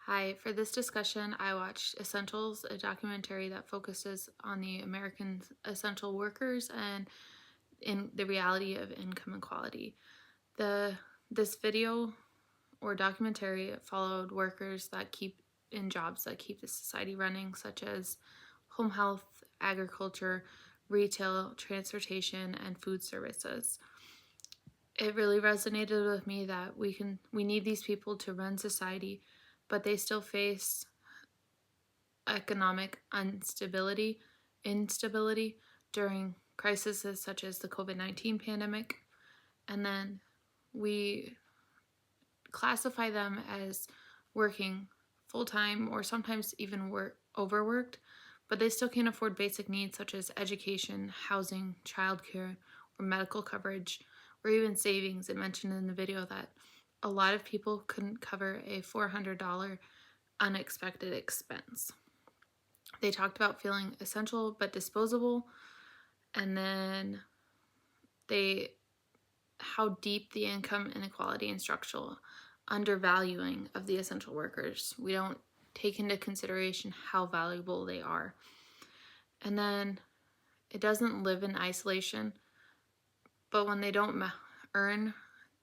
Hi, for this discussion, I watched Essentials, a documentary that focuses on the American essential workers and in the reality of income inequality. This video or documentary followed workers that keep in jobs that keep the society running, such as home health, agriculture, retail, transportation, and food services. It really resonated with me that we need these people to run society, but they still face economic instability during crises such as the COVID-19 pandemic. And then we classify them as working full-time or sometimes even overworked, but they still can't afford basic needs such as education, housing, childcare, or medical coverage, or even savings. It mentioned in the video that a lot of people couldn't cover a $400 unexpected expense. They talked about feeling essential but disposable, and then they how deep the income inequality and structural undervaluing of the essential workers. We don't take into consideration how valuable they are. And then it doesn't live in isolation, but when they don't earn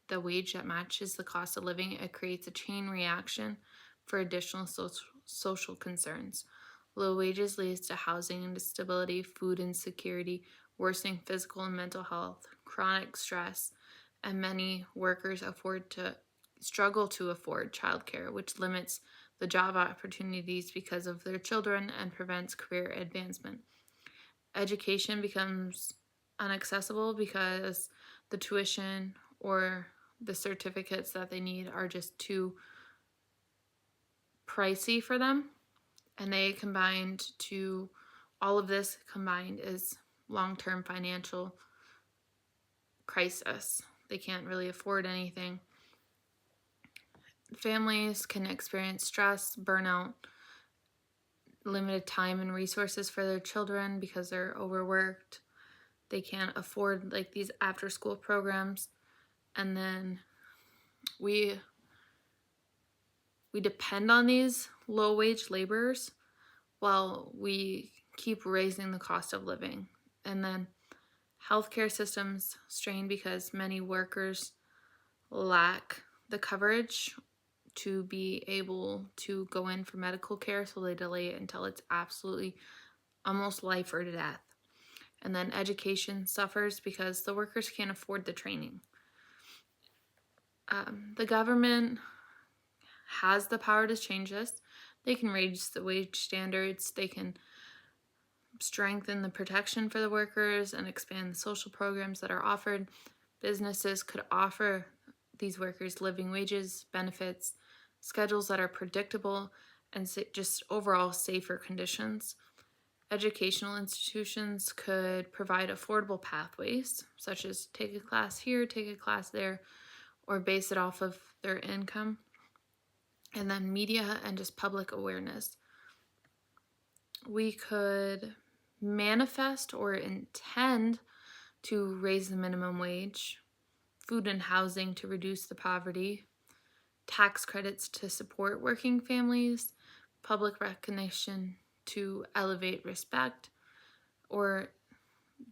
the wage that matches the cost of living, it creates a chain reaction for additional social concerns. Low wages leads to housing instability, food insecurity, worsening physical and mental health, chronic stress, and many workers struggle to afford childcare, which limits the job opportunities because of their children and prevents career advancement. Education becomes inaccessible because the tuition or the certificates that they need are just too pricey for them, and all of this combined is long-term financial crisis. They can't really afford anything. Families can experience stress, burnout, limited time and resources for their children because they're overworked. They can't afford these after-school programs, and then we depend on these low-wage laborers while we keep raising the cost of living. And then healthcare systems strain because many workers lack the coverage to be able to go in for medical care, so they delay it until it's absolutely almost life or death. And then education suffers because the workers can't afford the training. The government has the power to change this. They can raise the wage standards, they can strengthen the protection for the workers and expand the social programs that are offered. Businesses could offer these workers living wages, benefits, schedules that are predictable, and just overall safer conditions. Educational institutions could provide affordable pathways, such as take a class here, take a class there, or base it off of their income. And then media and just public awareness. We could manifest or intend to raise the minimum wage, food and housing to reduce the poverty, tax credits to support working families, public recognition to elevate respect, or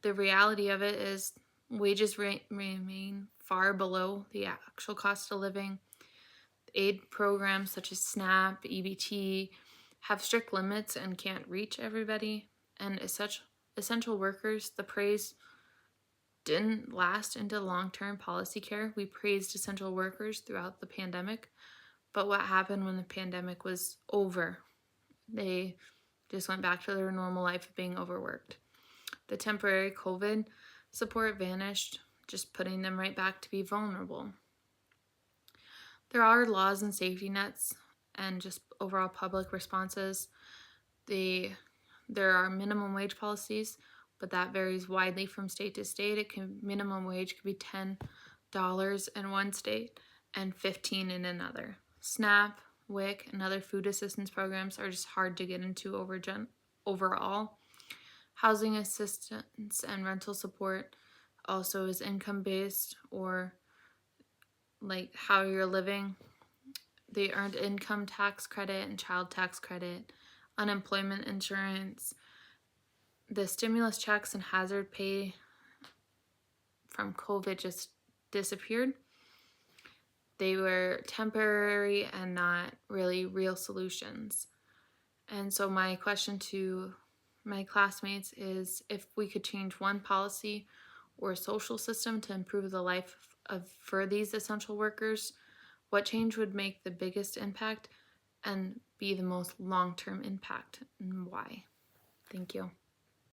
the reality of it is wages remain far below the actual cost of living. Aid programs such as SNAP, EBT have strict limits and can't reach everybody. And essential workers, the praise didn't last into long-term policy care. We praised essential workers throughout the pandemic, but what happened when the pandemic was over? They just went back to their normal life of being overworked. The temporary COVID support vanished, just putting them right back to be vulnerable. There are laws and safety nets and just overall public responses. There are minimum wage policies, but that varies widely from state to state. Minimum wage could be $10 in one state and $15 in another. SNAP, WIC, and other food assistance programs are just hard to get into overall. Housing assistance and rental support also is income-based or how you're living. They earned income tax credit and child tax credit, unemployment insurance. The stimulus checks and hazard pay from COVID just disappeared. They were temporary and not really real solutions. And so my question to my classmates is, if we could change one policy or social system to improve the life for these essential workers, what change would make the biggest impact and be the most long-term impact, and why? Thank you.